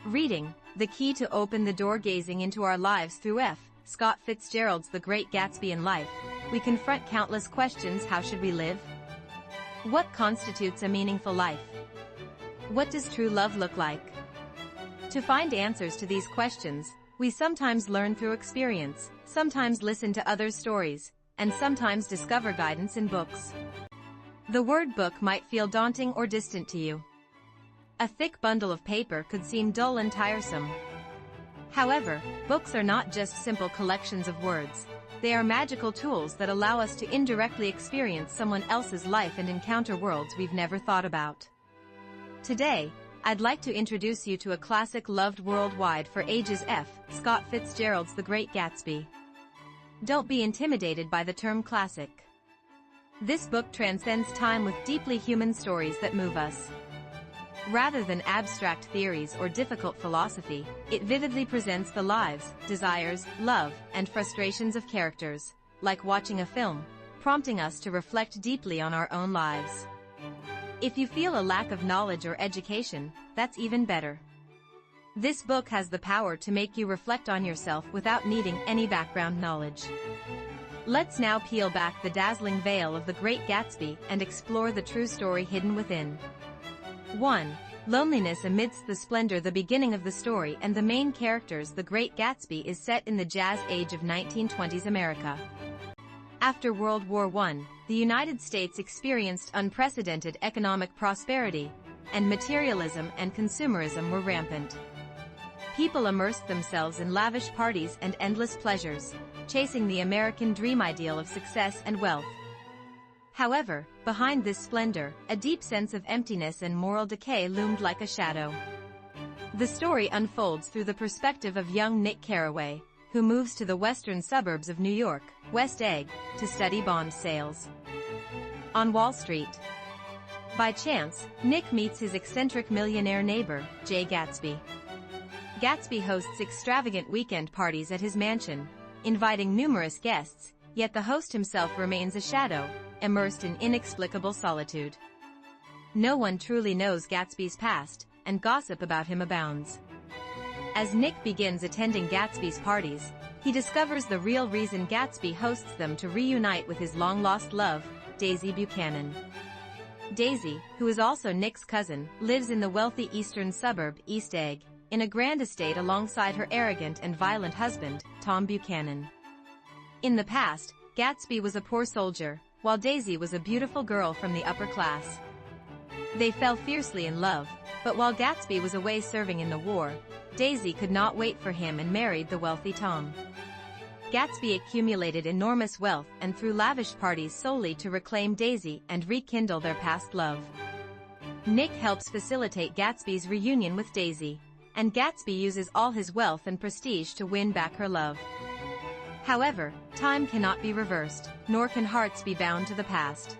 Reading, the key to open the door. Gazing into our lives through F. Scott Fitzgerald's The Great Gatsby. In life, we confront countless questions. How should we live? What constitutes a meaningful life? What does true love look like? To find answers to these questions, we sometimes learn through experience, sometimes listen to others' stories, and sometimes discover guidance in books. The word book might feel daunting or distant to you. A thick bundle of paper could seem dull and tiresome. However, books are not just simple collections of words. They are magical tools that allow us to indirectly experience someone else's life and encounter worlds we've never thought about. Today, I'd like to introduce you to a classic loved worldwide for ages. F. Scott Fitzgerald's The Great Gatsby. Don't be intimidated by the term classic. This book transcends time with deeply human stories that move us. Rather than abstract theories or difficult philosophy, it vividly presents the lives, desires, love, and frustrations of characters, like watching a film, prompting us to reflect deeply on our own lives. If you feel a lack of knowledge or education, that's even better. This book has the power to make you reflect on yourself without needing any background knowledge. Let's now peel back the dazzling veil of The Great Gatsby and explore the true story hidden within. 1. Loneliness amidst the splendor. The beginning of the story and the main characters. The Great Gatsby is set in the jazz age of 1920s America. After World War I, the United States experienced unprecedented economic prosperity, and materialism and consumerism were rampant. People immersed themselves in lavish parties and endless pleasures, chasing the American dream ideal of success and wealth. However, behind this splendor, a deep sense of emptiness and moral decay loomed like a shadow. The story unfolds through the perspective of young Nick Carraway, who moves to the western suburbs of New York, West Egg, to study bond sales. On Wall Street. By chance, Nick meets his eccentric millionaire neighbor, Jay Gatsby. Gatsby hosts extravagant weekend parties at his mansion, inviting numerous guests, yet the host himself remains a shadow, immersed in inexplicable solitude. No one truly knows Gatsby's past, and gossip about him abounds. As Nick begins attending Gatsby's parties, he discovers the real reason Gatsby hosts them: to reunite with his long-lost love, Daisy Buchanan. Daisy, who is also Nick's cousin, lives in the wealthy eastern suburb, East Egg, in a grand estate alongside her arrogant and violent husband, Tom Buchanan. In the past, Gatsby was a poor soldier, while Daisy was a beautiful girl from the upper class. They fell fiercely in love, but while Gatsby was away serving in the war, Daisy could not wait for him and married the wealthy Tom. Gatsby accumulated enormous wealth and threw lavish parties solely to reclaim Daisy and rekindle their past love. Nick helps facilitate Gatsby's reunion with Daisy, and Gatsby uses all his wealth and prestige to win back her love. However, time cannot be reversed, nor can hearts be bound to the past.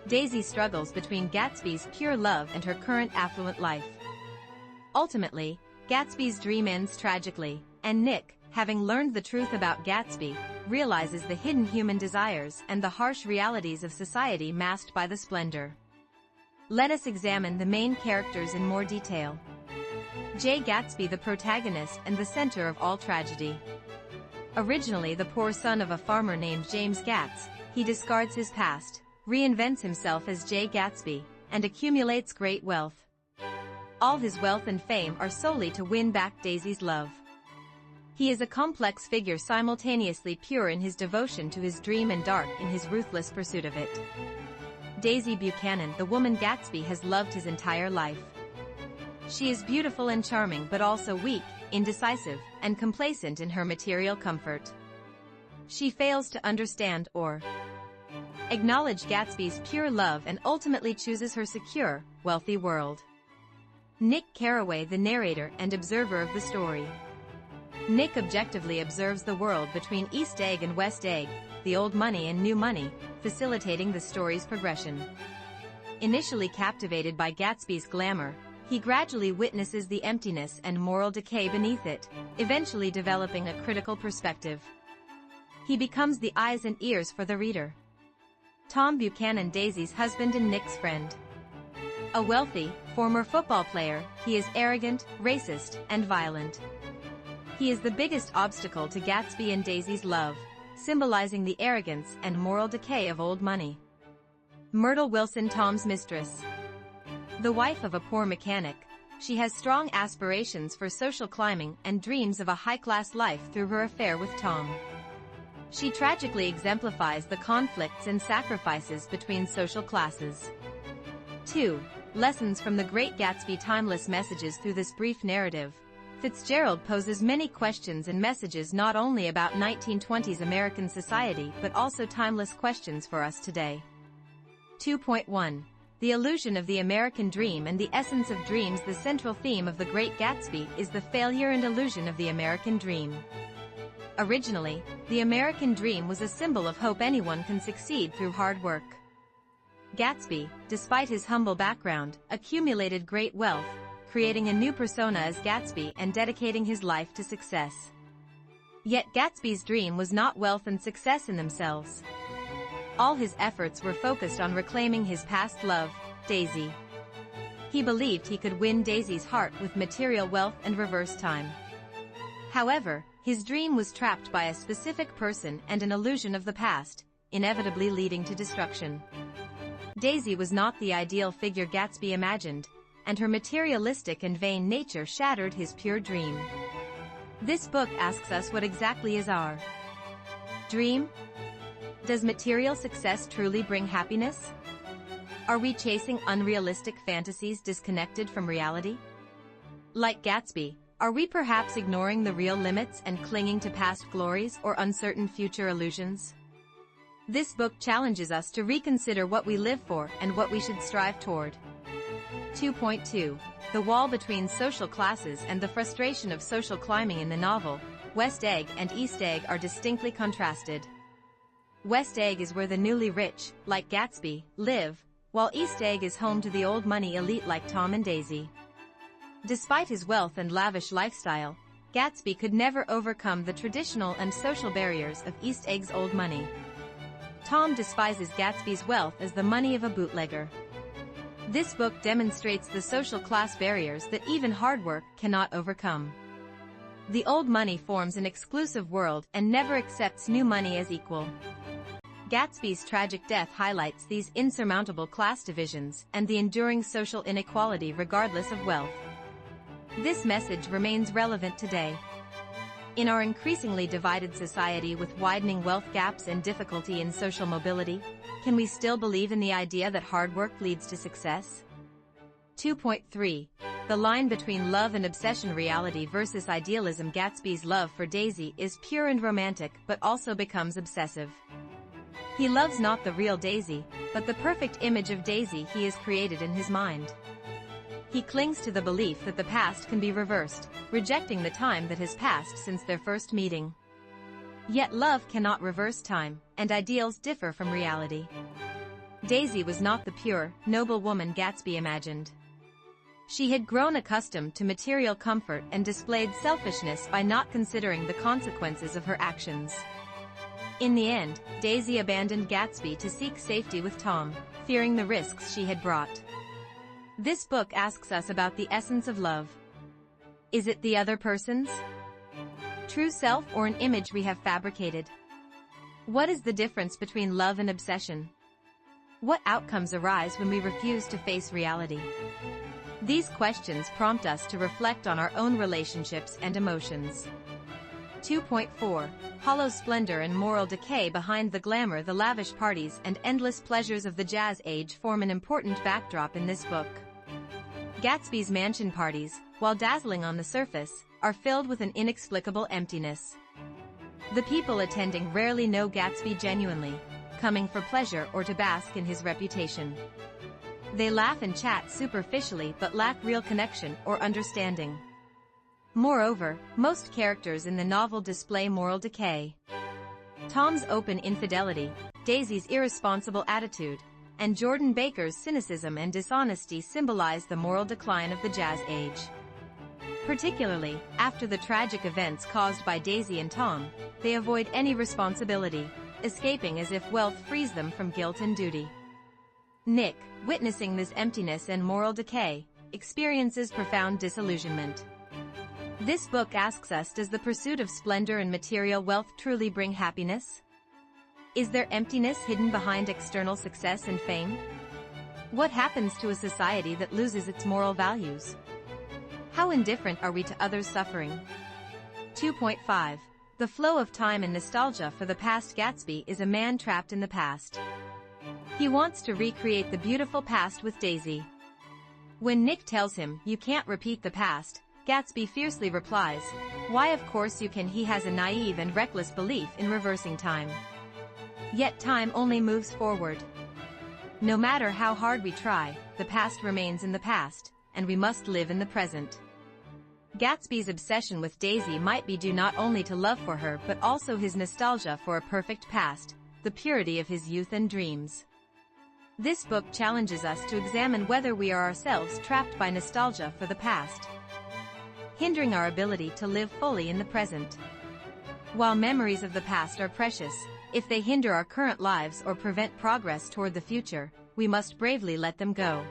Daisy struggles between Gatsby's pure love and her current affluent life. Ultimately, Gatsby's dream ends tragically, and Nick, having learned the truth about Gatsby, realizes the hidden human desires and the harsh realities of society masked by the splendor. Let us examine the main characters in more detail. Jay Gatsby, the protagonist and the center of all tragedy. Originally the poor son of a farmer named James Gatz, he discards his past, reinvents himself as Jay Gatsby, and accumulates great wealth. All his wealth and fame are solely to win back Daisy's love. He is a complex figure, simultaneously pure in his devotion to his dream and dark in his ruthless pursuit of it. Daisy Buchanan, the woman Gatsby has loved his entire life. She is beautiful and charming, but also weak, indecisive, and complacent in her material comfort. She fails to understand or acknowledge Gatsby's pure love and ultimately chooses her secure, wealthy world. Nick Carraway, the narrator and observer of the story. Nick objectively observes the world between East Egg and West Egg, the old money and new money, facilitating the story's progression. Initially captivated by Gatsby's glamour, he gradually witnesses the emptiness and moral decay beneath it, eventually developing a critical perspective. He becomes the eyes and ears for the reader. Tom Buchanan, Daisy's husband and Nick's friend. A wealthy, former football player, he is arrogant, racist, and violent. He is the biggest obstacle to Gatsby and Daisy's love, symbolizing the arrogance and moral decay of old money. Myrtle Wilson, Tom's mistress. The wife of a poor mechanic, she has strong aspirations for social climbing and dreams of a high-class life through her affair with Tom. She tragically exemplifies the conflicts and sacrifices between social classes. 2. Lessons from the Great Gatsby. Timeless messages. Through this brief narrative, Fitzgerald poses many questions and messages not only about 1920s American society but also timeless questions for us today. 2.1. The illusion of the American dream and the essence of dreams. The central theme of The Great Gatsby is the failure and illusion of the American dream. Originally, the American dream was a symbol of hope anyone can succeed through hard work. Gatsby, despite his humble background, accumulated great wealth, creating a new persona as Gatsby and dedicating his life to success. Yet Gatsby's dream was not wealth and success in themselves. All his efforts were focused on reclaiming his past love, Daisy. He believed he could win Daisy's heart with material wealth and reverse time. However, his dream was trapped by a specific person and an illusion of the past, inevitably leading to destruction. Daisy was not the ideal figure Gatsby imagined, and her materialistic and vain nature shattered his pure dream. This book asks us, what exactly is our dream? Does material success truly bring happiness? Are we chasing unrealistic fantasies disconnected from reality? Like Gatsby, are we perhaps ignoring the real limits and clinging to past glories or uncertain future illusions? This book challenges us to reconsider what we live for and what we should strive toward. 2.2. The wall between social classes and the frustration of social climbing. In the novel, West Egg and East Egg are distinctly contrasted. West Egg is where the newly rich, like Gatsby, live, while East Egg is home to the old money elite like Tom and Daisy. Despite his wealth and lavish lifestyle, Gatsby could never overcome the traditional and social barriers of East Egg's old money. Tom despises Gatsby's wealth as the money of a bootlegger. This book demonstrates the social class barriers that even hard work cannot overcome. The old money forms an exclusive world and never accepts new money as equal. Gatsby's tragic death highlights these insurmountable class divisions and the enduring social inequality regardless of wealth. This message remains relevant today. In our increasingly divided society with widening wealth gaps and difficulty in social mobility, can we still believe in the idea that hard work leads to success? 2.3. The line between love and obsession. Reality versus idealism. Gatsby's love for Daisy is pure and romantic but also becomes obsessive. He loves not the real Daisy, but the perfect image of Daisy he has created in his mind. He clings to the belief that the past can be reversed, rejecting the time that has passed since their first meeting. Yet love cannot reverse time, and ideals differ from reality. Daisy was not the pure, noble woman Gatsby imagined. She had grown accustomed to material comfort and displayed selfishness by not considering the consequences of her actions. In the end, Daisy abandoned Gatsby to seek safety with Tom, fearing the risks she had brought. This book asks us about the essence of love. Is it the other person's true self or an image we have fabricated? What is the difference between love and obsession? What outcomes arise when we refuse to face reality? These questions prompt us to reflect on our own relationships and emotions. 2.4. Hollow splendor and moral decay. Behind the glamour, the lavish parties and endless pleasures of the Jazz Age form an important backdrop in this book. Gatsby's mansion parties, while dazzling on the surface, are filled with an inexplicable emptiness. The people attending rarely know Gatsby genuinely, coming for pleasure or to bask in his reputation. They laugh and chat superficially but lack real connection or understanding. Moreover, most characters in the novel display moral decay. Tom's open infidelity, Daisy's irresponsible attitude, and Jordan Baker's cynicism and dishonesty symbolize the moral decline of the Jazz Age. Particularly, after the tragic events caused by Daisy and Tom, they avoid any responsibility, escaping as if wealth frees them from guilt and duty. Nick, witnessing this emptiness and moral decay, experiences profound disillusionment. This book asks us, does the pursuit of splendor and material wealth truly bring happiness? Is there emptiness hidden behind external success and fame? What happens to a society that loses its moral values? How indifferent are we to others' suffering? 2.5. The flow of time and nostalgia for the past. Gatsby is a man trapped in the past. He wants to recreate the beautiful past with Daisy. When Nick tells him, "You can't repeat the past," Gatsby fiercely replies, "Why, of course you can." He has a naive and reckless belief in reversing time. Yet time only moves forward. No matter how hard we try, the past remains in the past, and we must live in the present. Gatsby's obsession with Daisy might be due not only to love for her but also his nostalgia for a perfect past, the purity of his youth and dreams. This book challenges us to examine whether we are ourselves trapped by nostalgia for the past, hindering our ability to live fully in the present. While memories of the past are precious, if they hinder our current lives or prevent progress toward the future, we must bravely let them go.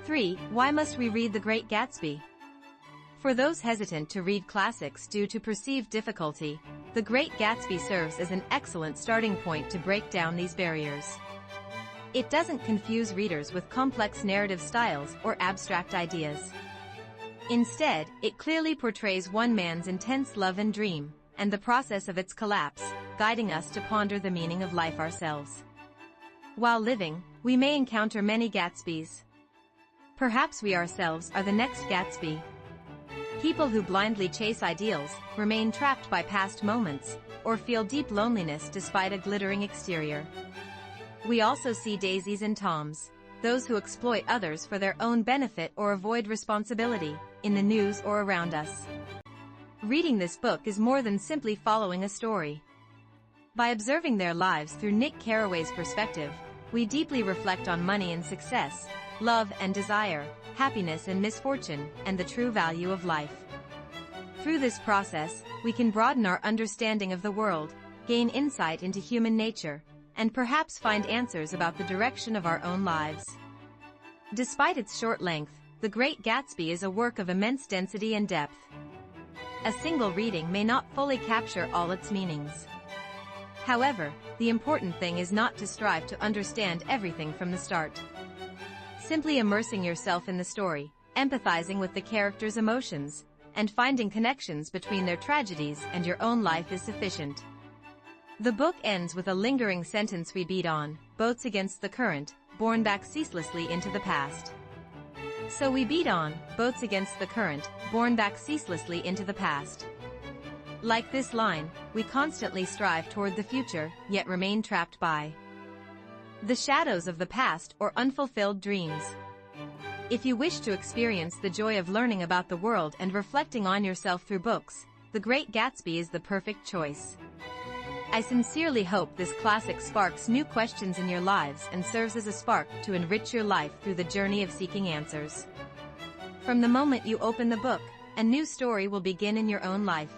3. Why must we read The Great Gatsby? For those hesitant to read classics due to perceived difficulty, The Great Gatsby serves as an excellent starting point to break down these barriers. It doesn't confuse readers with complex narrative styles or abstract ideas. Instead, it clearly portrays one man's intense love and dream, and the process of its collapse, guiding us to ponder the meaning of life ourselves. While living, we may encounter many Gatsbys. Perhaps we ourselves are the next Gatsby. People who blindly chase ideals, remain trapped by past moments, or feel deep loneliness despite a glittering exterior. We also see Daisies and Toms, those who exploit others for their own benefit or avoid responsibility, in the news or around us. Reading this book is more than simply following a story. By observing their lives through Nick Carraway's perspective, we deeply reflect on money and success, love and desire, happiness and misfortune, and the true value of life. Through this process, we can broaden our understanding of the world, gain insight into human nature, and perhaps find answers about the direction of our own lives. Despite its short length, The Great Gatsby is a work of immense density and depth. A single reading may not fully capture all its meanings. However, the important thing is not to strive to understand everything from the start. Simply immersing yourself in the story, empathizing with the characters' emotions, and finding connections between their tragedies and your own life is sufficient. The book ends with a lingering sentence we beat on: boats against the current, borne back ceaselessly into the past. So we beat on, boats against the current, borne back ceaselessly into the past. Like this line, we constantly strive toward the future, yet remain trapped by the shadows of the past or unfulfilled dreams. If you wish to experience the joy of learning about the world and reflecting on yourself through books, The Great Gatsby is the perfect choice. I sincerely hope this classic sparks new questions in your lives and serves as a spark to enrich your life through the journey of seeking answers. From the moment you open the book, a new story will begin in your own life.